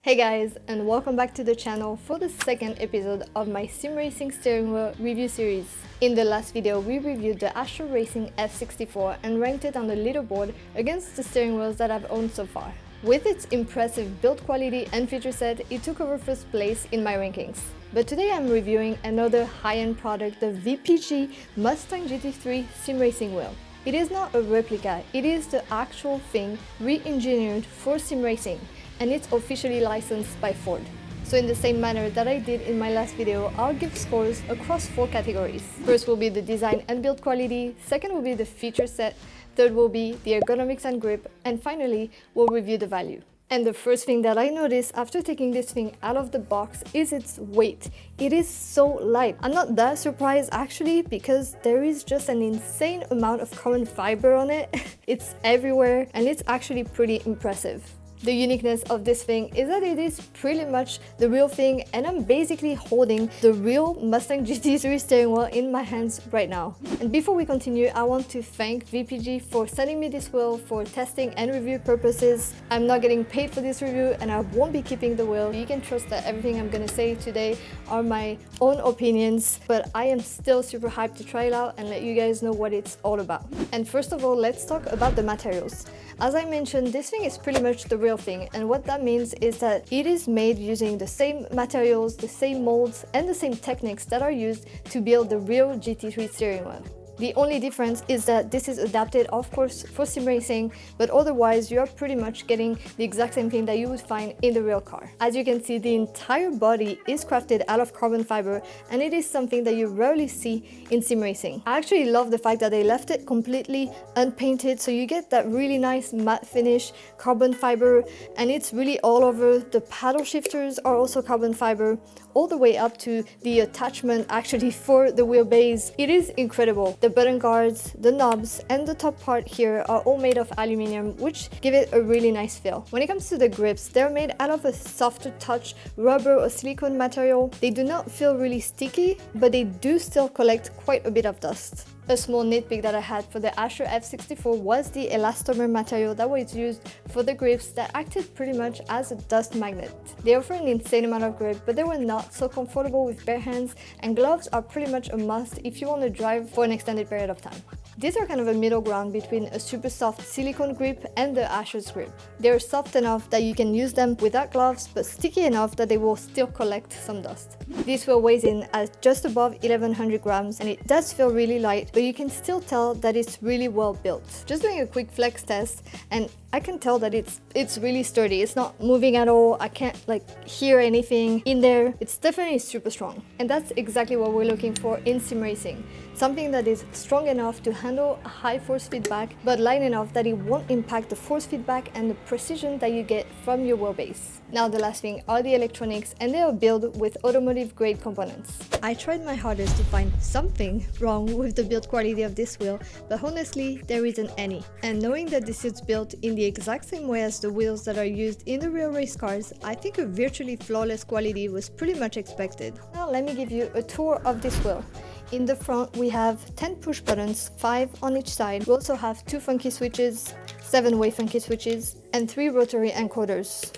Hey guys, and welcome back to the channel for the second episode of my sim racing steering wheel review series. In the last video, we reviewed the TrakRacer F64 and ranked it on the leaderboard against the steering wheels that I've owned so far. With its impressive build quality and feature set, it took over first place in my rankings. But today I'm reviewing another high-end product, the VPG Mustang GT3 sim racing wheel. It is not a replica, it is the actual thing re-engineered for sim racing, and it's officially licensed by Ford. So in the same manner that I did in my last video, I'll give scores across 4 categories. First will be the design and build quality, second will be the feature set, third will be the ergonomics and grip, and finally we'll review the value. And the first thing that I noticed after taking this thing out of the box is its weight. It is so light. I'm not that surprised actually, because there is just an insane amount of carbon fiber on it. It's everywhere and it's actually pretty impressive. The uniqueness of this thing is that it is pretty much the real thing, and I'm basically holding the real Mustang GT3 steering wheel in my hands right now. And before we continue, I want to thank VPG for sending me this wheel for testing and review purposes. I'm not getting paid for this review and I won't be keeping the wheel. You can trust that everything I'm gonna say today are my own opinions, but I am still super hyped to try it out and let you guys know what it's all about. And first of all, let's talk about the materials. As I mentioned, this thing is pretty much the real thing, and what that means is that it is made using the same materials, the same molds, and the same techniques that are used to build the real GT3 steering wheel. The only difference is that this is adapted, of course, for sim racing, but otherwise you're pretty much getting the exact same thing that you would find in the real car. As you can see, the entire body is crafted out of carbon fiber, and it is something that you rarely see in sim racing. I actually love the fact that they left it completely unpainted, so you get that really nice matte finish, carbon fiber, and it's really all over. The paddle shifters are also carbon fiber, all the way up to the attachment actually for the wheelbase. It is incredible. The button guards, the knobs, and the top part here are all made of aluminum, which give it a really nice feel. When it comes to the grips, they're made out of a softer touch rubber or silicone material. They do not feel really sticky, but they do still collect quite a bit of dust. A small nitpick that I had for the TrakRacer F64 was the elastomer material that was used for the grips that acted pretty much as a dust magnet. They offer an insane amount of grip, but they were not so comfortable with bare hands, and gloves are pretty much a must if you want to drive for an extended period of time. These are kind of a middle ground between a super soft silicone grip and the TrakRacer's grip. They're soft enough that you can use them without gloves, but sticky enough that they will still collect some dust. This wheel weighs in at just above 1100 grams, and it does feel really light, but you can still tell that it's really well built. Just doing a quick flex test, and I can tell that it's really sturdy. It's not moving at all. I can't hear anything in there. It's definitely super strong. And that's exactly what we're looking for in sim racing. Something that is strong enough to handle a high force feedback, but light enough that it won't impact the force feedback and the precision that you get from your wheelbase. Now the last thing are the electronics, and they are built with automotive grade components. I tried my hardest to find something wrong with the build quality of this wheel, but honestly there isn't any. And knowing that this is built in the exact same way as the wheels that are used in the real race cars, I think a virtually flawless quality was pretty much expected. Now let me give you a tour of this wheel. In the front we have 10 push buttons, 5 on each side. We also have 2 funky switches, 7-way funky switches, and 3 rotary encoders.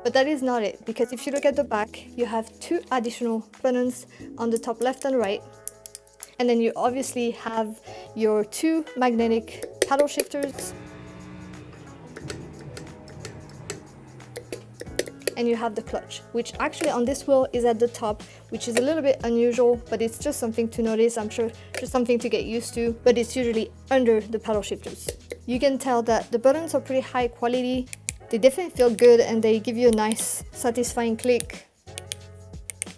But that is not it, because if you look at the back, you have 2 additional buttons on the top left and right. And then you obviously have your 2 magnetic paddle shifters. And you have the clutch, which actually on this wheel is at the top, which is a little bit unusual, but it's just something to notice. I'm sure just something to get used to, but it's usually under the paddle shifters. You can tell that the buttons are pretty high quality. They definitely feel good and they give you a nice satisfying click.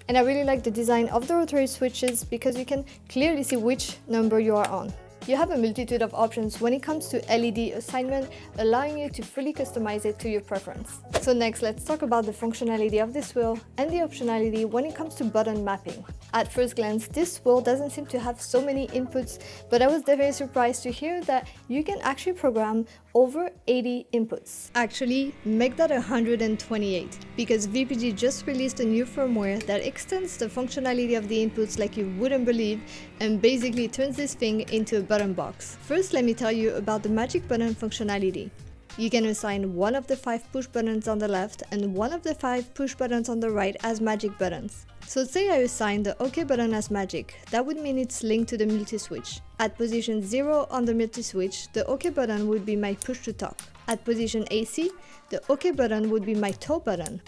And I really like the design of the rotary switches because you can clearly see which number you are on. You have a multitude of options when it comes to LED assignment, allowing you to fully customize it to your preference. So next, let's talk about the functionality of this wheel and the optionality when it comes to button mapping. At first glance, this wheel doesn't seem to have so many inputs, but I was definitely surprised to hear that you can actually program over 80 inputs. Actually, make that 128, because VPG just released a new firmware that extends the functionality of the inputs like you wouldn't believe, and basically turns this thing into a button box. First, let me tell you about the magic button functionality. You can assign one of the 5 push buttons on the left and one of the 5 push buttons on the right as magic buttons. So say I assign the OK button as magic, that would mean it's linked to the multi-switch. At position 0 on the multi-switch, the OK button would be my push to talk. At position AC, the OK button would be my tow button.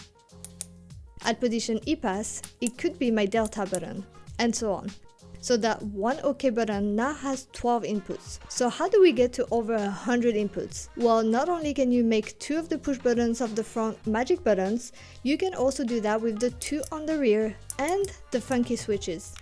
At position E-Pass, it could be my delta button, and so on. So that one OK button now has 12 inputs. So how do we get to over 100 inputs? Well, not only can you make 2 of the push buttons of the front magic buttons, you can also do that with the 2 on the rear and the funky switches.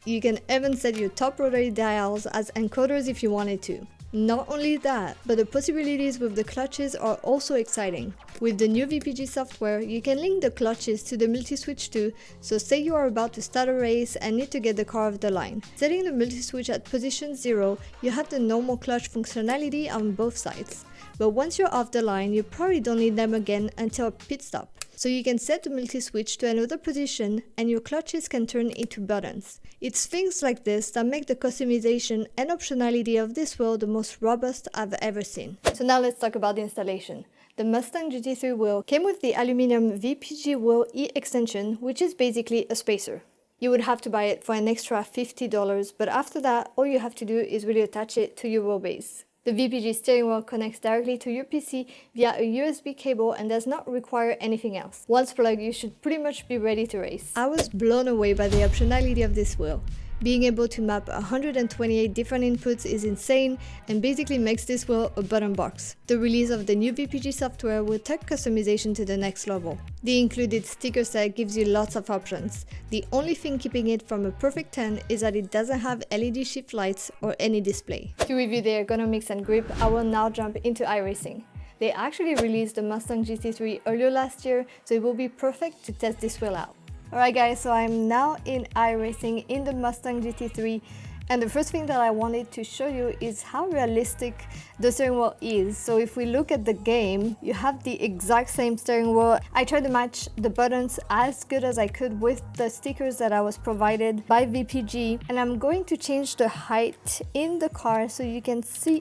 You can even set your top rotary dials as encoders if you wanted to. Not only that, but the possibilities with the clutches are also exciting. With the new VPG software, you can link the clutches to the multi-switch too, so say you are about to start a race and need to get the car off the line. Setting the multi-switch at position 0, you have the normal clutch functionality on both sides. But once you're off the line, you probably don't need them again until a pit stop. So you can set the multi-switch to another position and your clutches can turn into buttons. It's things like this that make the customization and optionality of this wheel the most robust I've ever seen. So now let's talk about the installation. The Mustang GT3 wheel came with the aluminum VPG wheel E extension, which is basically a spacer. You would have to buy it for an extra $50, but after that, all you have to do is really attach it to your wheelbase. The VPG steering wheel connects directly to your PC via a USB cable and does not require anything else. Once plugged, you should pretty much be ready to race. I was blown away by the optionality of this wheel. Being able to map 128 different inputs is insane and basically makes this wheel a button box. The release of the new VPG software will take customization to the next level. The included sticker set gives you lots of options. The only thing keeping it from a perfect 10 is that it doesn't have LED shift lights or any display. To review the ergonomics and grip, I will now jump into iracing. They actually released the Mustang GT3 earlier last year, so it will be perfect to test this wheel out. Alright guys, so I'm now in iracing in the Mustang GT3, and the first thing that I wanted to show you is how realistic the steering wheel is. So if we look at the game, you have the exact same steering wheel. I tried to match the buttons as good as I could with the stickers that I was provided by VPG, and I'm going to change the height in the car so you can see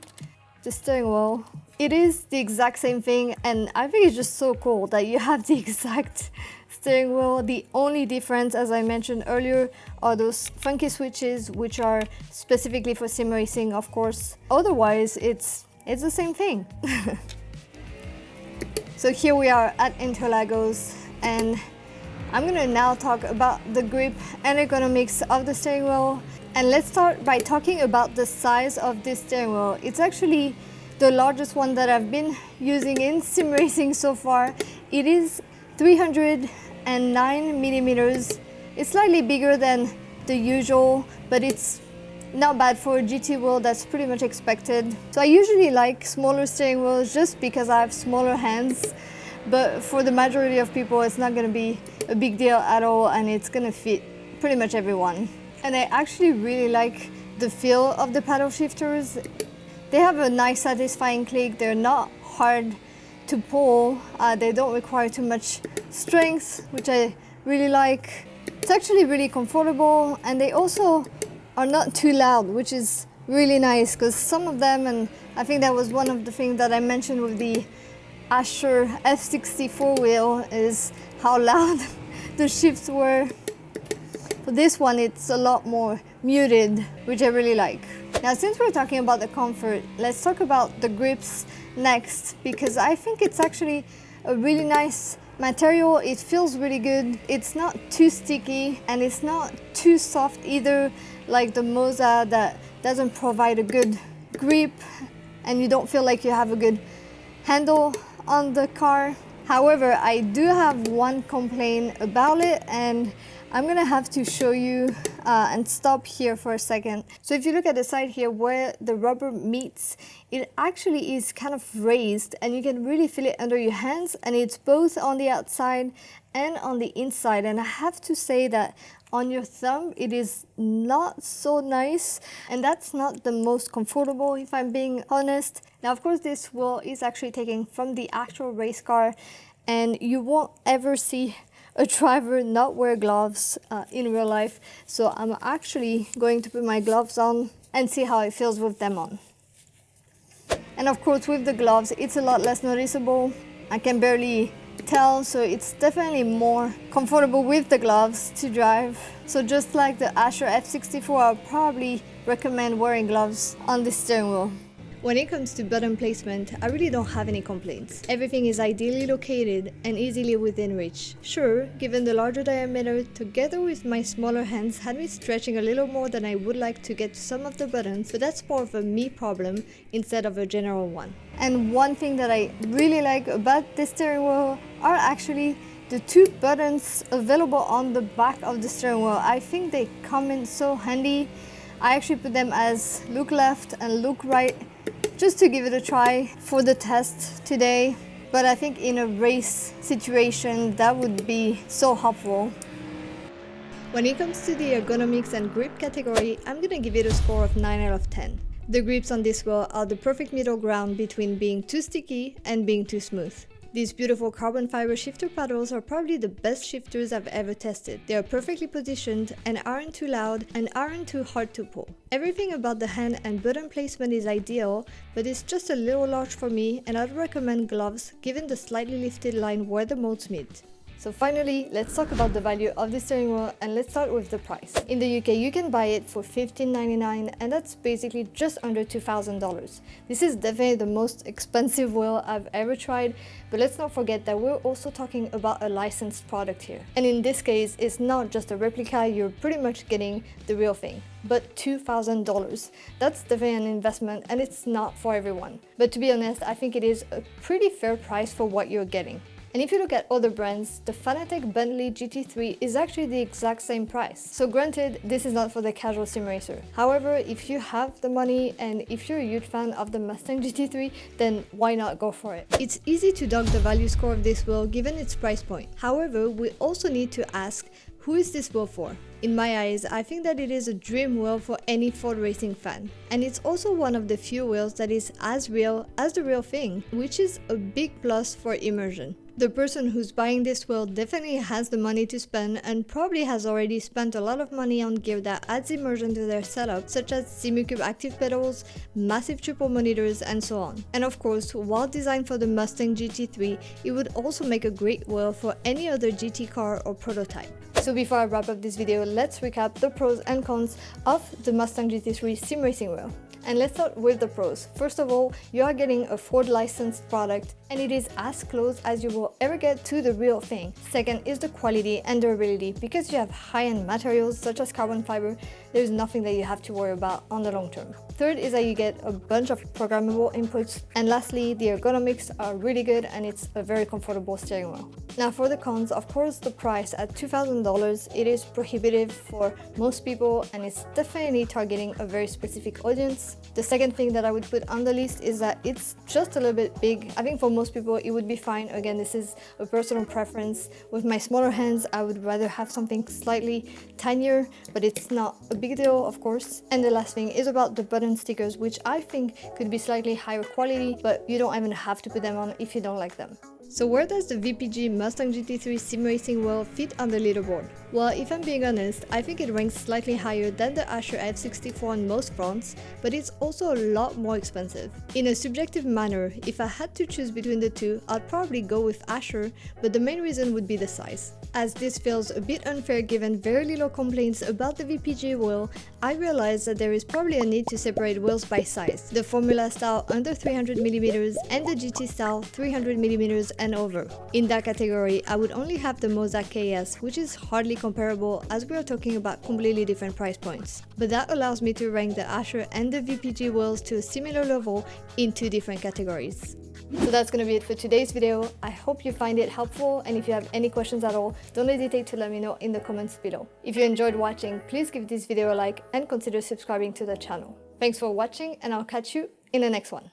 the steering wheel. It is the exact same thing, and I think it's just so cool that you have the exact steering wheel. The only difference, as I mentioned earlier, are those funky switches, which are specifically for sim racing, of course. Otherwise, it's the same thing. So here we are at Interlagos, and I'm gonna now talk about the grip and ergonomics of the steering wheel. And let's start by talking about the size of this steering wheel. It's actually the largest one that I've been using in sim racing so far. It is 309 millimeters. It's slightly bigger than the usual, but it's not bad for a GT wheel. That's pretty much expected. So I usually like smaller steering wheels just because I have smaller hands, but for the majority of people it's not going to be a big deal at all, and it's going to fit pretty much everyone. And I actually really like the feel of the paddle shifters. They have a nice satisfying click. They're not hard to pull. They don't require too much strength, which I really like. It's actually really comfortable, and they also are not too loud, which is really nice, because some of them, and I think that was one of the things that I mentioned with the Asher F64 wheel, is how loud the shifts were. For this one, it's a lot more muted, which I really like. Now, since we're talking about the comfort, let's talk about the grips next, because I think it's actually a really nice material. It feels really good. It's not too sticky, and it's not too soft either, like the Moza that doesn't provide a good grip, and you don't feel like you have a good handle on the car. However, I do have one complaint about it, and I'm gonna have to show you and stop here for a second. So if you look at the side here where the rubber meets, it actually is kind of raised, and you can really feel it under your hands, and it's both on the outside and on the inside. And I have to say that on your thumb it is not so nice, and that's not the most comfortable, if I'm being honest. Now, of course, this wheel is actually taken from the actual race car, and you won't ever see a driver not wear gloves in real life. So I'm actually going to put my gloves on and see how it feels with them on. And of course with the gloves, it's a lot less noticeable. I can barely tell, so it's definitely more comfortable with the gloves to drive. So just like the Asher F64, I'll probably recommend wearing gloves on the steering wheel. When it comes to button placement, I really don't have any complaints. Everything is ideally located and easily within reach. Sure, given the larger diameter, together with my smaller hands, had me stretching a little more than I would like to get to some of the buttons, but that's more of a me problem instead of a general one. And one thing that I really like about this steering wheel are actually the two buttons available on the back of the steering wheel. I think they come in so handy. I actually put them as look left and look right, just to give it a try for the test today. But I think in a race situation, that would be so helpful. When it comes to the ergonomics and grip category, I'm gonna give it a score of 9 out of 10. The grips on this wheel are the perfect middle ground between being too sticky and being too smooth. These beautiful carbon fiber shifter paddles are probably the best shifters I've ever tested. They are perfectly positioned and aren't too loud and aren't too hard to pull. Everything about the hand and button placement is ideal, but it's just a little large for me, and I'd recommend gloves given the slightly lifted line where the molds meet. So finally, let's talk about the value of the steering wheel, and let's start with the price. In the UK, you can buy it for $15.99, and that's basically just under $2,000. This is definitely the most expensive wheel I've ever tried, but let's not forget that we're also talking about a licensed product here. And in this case, it's not just a replica, you're pretty much getting the real thing. But $2,000, that's definitely an investment, and it's not for everyone. But to be honest, I think it is a pretty fair price for what you're getting. And if you look at other brands, the Fanatec Bentley GT3 is actually the exact same price. So granted, this is not for the casual sim racer. However, if you have the money and if you're a huge fan of the Mustang GT3, then why not go for it? It's easy to dog the value score of this wheel given its price point. However, we also need to ask, who is this wheel for? In my eyes, I think that it is a dream wheel for any Ford racing fan. And it's also one of the few wheels that is as real as the real thing, which is a big plus for immersion. The person who's buying this wheel definitely has the money to spend and probably has already spent a lot of money on gear that adds immersion to their setup, such as Simucube active pedals, massive triple monitors, and so on. And of course, while designed for the Mustang GT3, it would also make a great wheel for any other GT car or prototype. So before I wrap up this video, let's recap the pros and cons of the Mustang GT3 sim racing wheel. And let's start with the pros. First of all, you are getting a Ford licensed product, and it is as close as you will ever get to the real thing. Second is the quality and durability. Because you have high-end materials such as carbon fiber, there's nothing that you have to worry about on the long term. Third is that you get a bunch of programmable inputs. And lastly, the ergonomics are really good and it's a very comfortable steering wheel. Now for the cons, of course, the price at $2,000, it is prohibitive for most people and it's definitely targeting a very specific audience. The second thing that I would put on the list is that it's just a little bit big. I think for most people it would be fine. Again, this is a personal preference. With my smaller hands, I would rather have something slightly tinier, but it's not a big deal, of course. And the last thing is about the button stickers, which I think could be slightly higher quality, but you don't even have to put them on if you don't like them. So where does the VPG Mustang GT3 sim racing wheel fit on the leaderboard? Well, if I'm being honest, I think it ranks slightly higher than the Asher F64 on most fronts, but it's also a lot more expensive. In a subjective manner, if I had to choose between the two, I'd probably go with Asher, but the main reason would be the size. As this feels a bit unfair given very little complaints about the VPG wheel, I realized that there is probably a need to separate wheels by size. The Formula style under 300mm and the GT style 300mm and over. In that category, I would only have the Mozak KS, which is hardly comparable as we are talking about completely different price points. But that allows me to rank the Asher and the VPG wheels to a similar level in two different categories. So that's gonna be it for today's video. I hope you find it helpful, and if you have any questions at all, don't hesitate to let me know in the comments below. If you enjoyed watching, please give this video a like and consider subscribing to the channel. Thanks for watching, and I'll catch you in the next one.